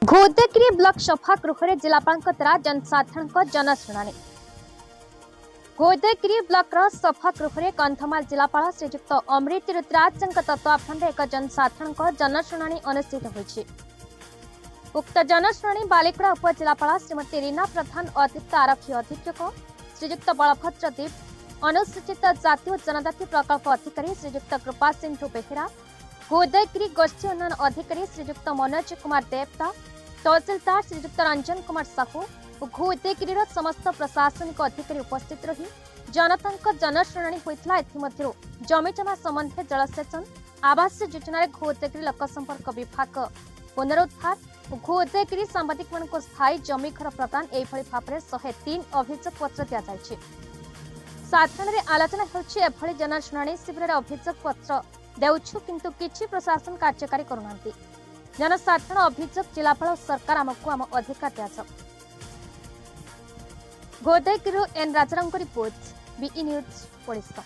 घोदेगिरी block सभागृह जिलापाल द्वारा जनसाधारण जनशुणाणी। घोदेगिरी ब्लॉक सभागृह कंधमाल जिलापाल श्रीजुक्त अमृत रुद्राज तत्वावधान एक जनसाधारण जनशुणाणी अनुष्ठित होईछि। उक्त जनशुणाणी बालिकड़ा उपजिलापाल श्रीमती रीना प्रधान, अतिरिक्त आरक्षी अधीक्षक श्रीजुक्त बलभद्र दीप, अनुसूचित जाति और जनजाति प्रकल्प अधिकारी श्रीजुक्त कृपा सिंधु बेहेरा, घोदेगिरी गोष्ठी उन्नयन अधिकारी श्रीजुक्त मनोज कुमार देवता, तहसीलदार श्रीजुक्त रंजन कुमार साहू और घोदेगिरी समस्त प्रशासनिक अधिकारी उपस्थित रही जनता जनशुणाणी होता। एथिमध्यरु जमीजमा संबंधी जलसेचन, आवास योजना घोदेगिरी लोकसंपर्क विभाग पुनरुद्धार और घोदेगिरी सांबादिक स्थायी जमी घर प्रदान एभली भाव में 103 अभियोग पत्र दि जाइछि। साधारण आलोचना होछि एभली जनशुणाणी शिविर अभियोग पत्र देउछु किंतु किछि प्रशासन कार्यकारी करूनांती। जनसाधारण अभियोग जिलापाल सरकार आमको आम अधिकार दिया। घोदेगिरी N Rajaram report, BE news Odisha.